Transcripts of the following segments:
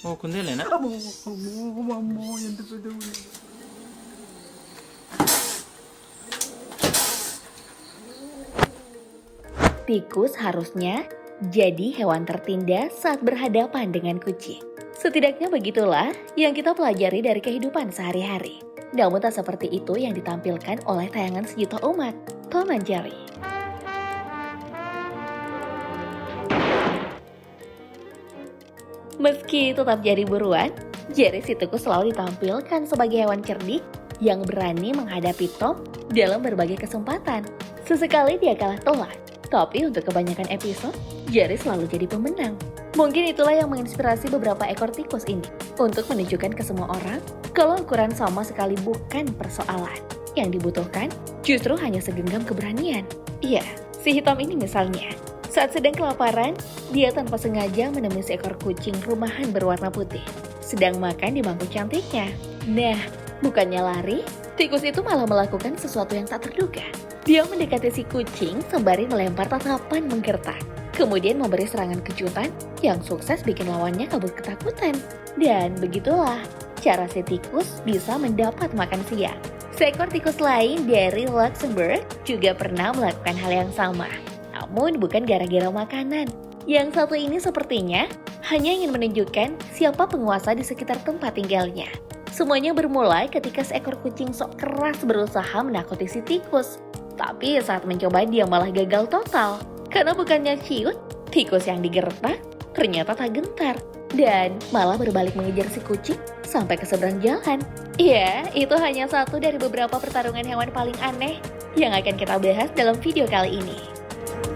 kundelena? Tikus harusnya jadi hewan tertindas saat berhadapan dengan kucing. Setidaknya begitulah yang kita pelajari dari kehidupan sehari-hari. Namun tak seperti itu yang ditampilkan oleh tayangan sejuta umat, Tom and Jerry. Meski tetap jadi buruan, Jerry si tikus selalu ditampilkan sebagai hewan cerdik yang berani menghadapi Tom dalam berbagai kesempatan. Sesekali dia kalah telak, tapi untuk kebanyakan episode, Jerry selalu jadi pemenang. Mungkin itulah yang menginspirasi beberapa ekor tikus ini untuk menunjukkan ke semua orang kalau ukuran sama sekali bukan persoalan. Yang dibutuhkan justru hanya segenggam keberanian. Iya, si hitam ini misalnya. Saat sedang kelaparan, dia tanpa sengaja menemui seekor kucing rumahan berwarna putih sedang makan di bangku cantiknya. Nah, bukannya lari, tikus itu malah melakukan sesuatu yang tak terduga. Dia mendekati si kucing sembari melempar tatapan menggertak. Kemudian memberi serangan kejutan yang sukses bikin lawannya kabur ketakutan. Dan begitulah cara si tikus bisa mendapat makan siang. Seekor tikus lain dari Luxembourg juga pernah melakukan hal yang sama. Namun bukan gara-gara makanan. Yang satu ini sepertinya hanya ingin menunjukkan siapa penguasa di sekitar tempat tinggalnya. Semuanya bermulai ketika seekor kucing sok keras berusaha menakuti si tikus. Tapi saat mencoba dia malah gagal total. Karena bukannya ciut, tikus yang digertak ternyata tak gentar. Dan malah berbalik mengejar si kucing sampai ke seberang jalan. Ya, itu hanya satu dari beberapa pertarungan hewan paling aneh yang akan kita bahas dalam video kali ini.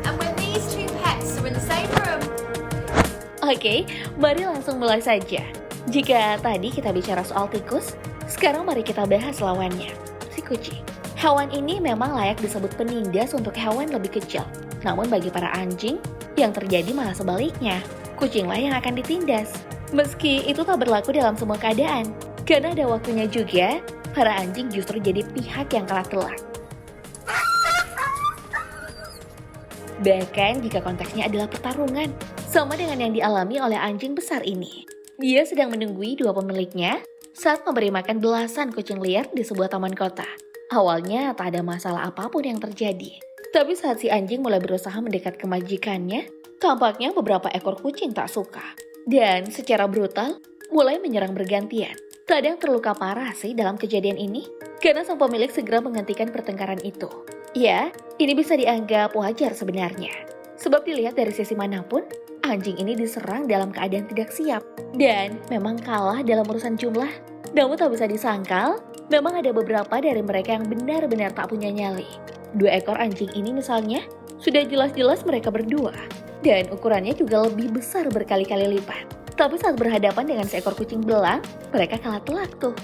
And when these two pets are in the same room. Oke, mari langsung mulai saja. Jika tadi kita bicara soal tikus, sekarang mari kita bahas lawannya, si kucing. Hewan ini memang layak disebut penindas untuk hewan lebih kecil. Namun bagi para anjing, yang terjadi malah sebaliknya. Kucinglah yang akan ditindas. Meski itu tak berlaku dalam semua keadaan. Karena ada waktunya juga, para anjing justru jadi pihak yang kalah telak. Bahkan jika konteksnya adalah pertarungan, sama dengan yang dialami oleh anjing besar ini. Dia sedang menunggui dua pemiliknya saat memberi makan belasan kucing liar di sebuah taman kota. Awalnya tak ada masalah apapun yang terjadi. Tapi saat si anjing mulai berusaha mendekat ke majikannya, tampaknya beberapa ekor kucing tak suka. Dan secara brutal, mulai menyerang bergantian. Tak ada yang terluka parah sih dalam kejadian ini, karena sang pemilik segera menghentikan pertengkaran itu. Ya, ini bisa dianggap wajar sebenarnya. Sebab dilihat dari sisi manapun, anjing ini diserang dalam keadaan tidak siap. Dan memang kalah dalam urusan jumlah. Namun tak bisa disangkal, memang ada beberapa dari mereka yang benar-benar tak punya nyali. Dua ekor anjing ini misalnya, sudah jelas-jelas mereka berdua. Dan ukurannya juga lebih besar berkali-kali lipat. Tapi saat berhadapan dengan seekor kucing belang, mereka kalah telak tuh.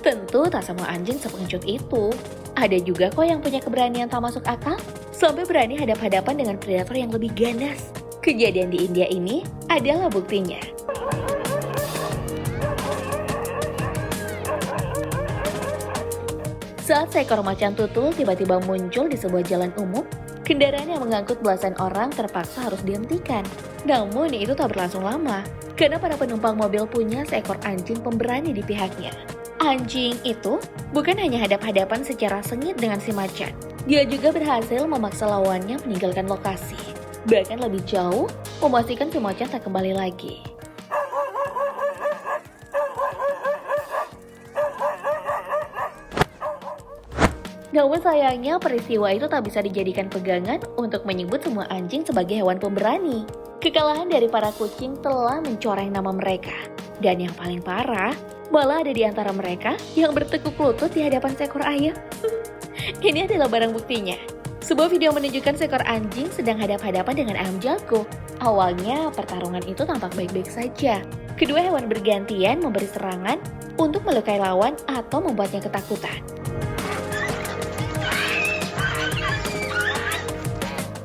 Tentu tak semua anjing sepengecut itu. Ada juga kok yang punya keberanian tak masuk akal, sampai berani hadap-hadapan dengan predator yang lebih ganas. Kejadian di India ini adalah buktinya. Saat seekor macan tutul tiba-tiba muncul di sebuah jalan umum, kendaraan yang mengangkut belasan orang terpaksa harus dihentikan. Namun itu tak berlangsung lama, karena para penumpang mobil punya seekor anjing pemberani di pihaknya. Anjing itu bukan hanya hadap-hadapan secara sengit dengan si macan. Dia juga berhasil memaksa lawannya meninggalkan lokasi. Bahkan lebih jauh, memastikan si macan tak kembali lagi. Namun sayangnya peristiwa itu tak bisa dijadikan pegangan untuk menyebut semua anjing sebagai hewan pemberani. Kekalahan dari para kucing telah mencoreng nama mereka. Dan yang paling parah, malah ada di antara mereka yang bertekuk lutut di hadapan seekor ayam. Ini adalah barang buktinya. Sebuah video menunjukkan seekor anjing sedang hadap-hadapan dengan ayam jago. Awalnya pertarungan itu tampak baik-baik saja. Kedua hewan bergantian memberi serangan untuk melukai lawan atau membuatnya ketakutan.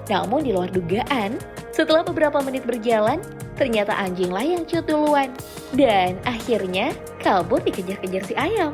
Namun di luar dugaan, setelah beberapa menit berjalan, ternyata anjinglah yang ciut duluan. Dan akhirnya kabur dikejar-kejar si ayam.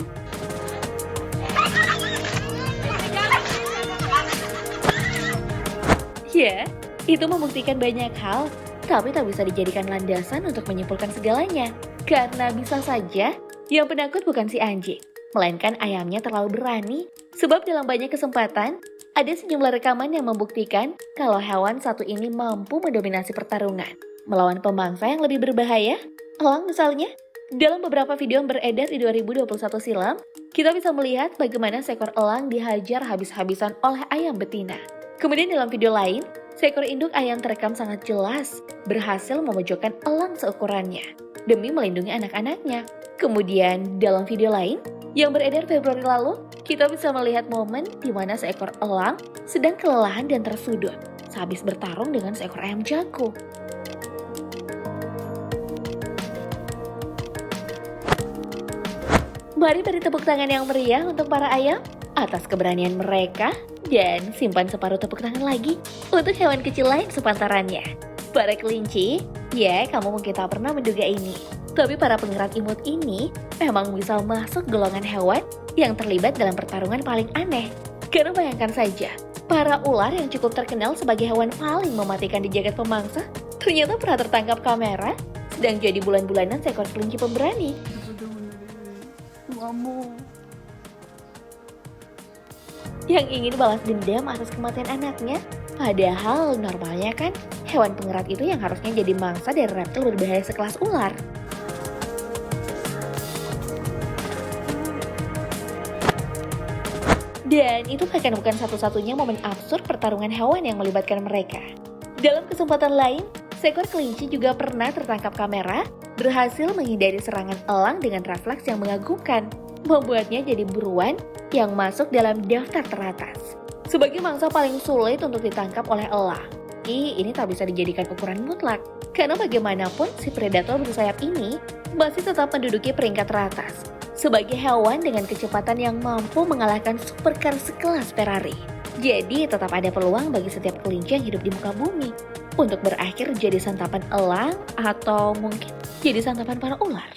Ya, itu membuktikan banyak hal, tapi tak bisa dijadikan landasan untuk menyimpulkan segalanya. Karena bisa saja yang penakut bukan si anjing, melainkan ayamnya terlalu berani. Sebab dalam banyak kesempatan, ada sejumlah rekaman yang membuktikan kalau hewan satu ini mampu mendominasi pertarungan. Melawan pemangsa yang lebih berbahaya, elang misalnya. Dalam beberapa video yang beredar di 2021 silam, kita bisa melihat bagaimana seekor elang dihajar habis-habisan oleh ayam betina. Kemudian dalam video lain, seekor induk ayam terekam sangat jelas berhasil memojokkan elang seukurannya demi melindungi anak-anaknya. Kemudian dalam video lain yang beredar Februari lalu, kita bisa melihat momen di mana seekor elang sedang kelelahan dan tersudut sehabis bertarung dengan seekor ayam jago. Mari beri tepuk tangan yang meriah untuk para ayam atas keberanian mereka, dan simpan separuh tepuk tangan lagi untuk hewan kecil lain sepantarannya. Para kelinci, ya kamu mungkin tak pernah menduga ini, tapi para pengerat imut ini memang bisa masuk golongan hewan yang terlibat dalam pertarungan paling aneh. Karena bayangkan saja, para ular yang cukup terkenal sebagai hewan paling mematikan di jagat pemangsa, ternyata pernah tertangkap kamera sedang jadi bulan-bulanan seekor kelinci pemberani. Yang ingin balas dendam atas kematian anaknya. Padahal normalnya kan hewan pengerat itu yang harusnya jadi mangsa dari reptil berbahaya sekelas ular. Dan itu bahkan bukan satu-satunya momen absurd pertarungan hewan yang melibatkan mereka. Dalam kesempatan lain, seekor kelinci juga pernah tertangkap kamera berhasil menghindari serangan elang dengan refleks yang mengagumkan, membuatnya jadi buruan yang masuk dalam daftar teratas sebagai mangsa paling sulit untuk ditangkap oleh elang. Ini tak bisa dijadikan ukuran mutlak, karena bagaimanapun si predator bersayap ini masih tetap menduduki peringkat teratas sebagai hewan dengan kecepatan yang mampu mengalahkan supercar sekelas Ferrari. Jadi tetap ada peluang bagi setiap kelinci yang hidup di muka bumi untuk berakhir jadi santapan elang atau mungkin jadi santapan para ular.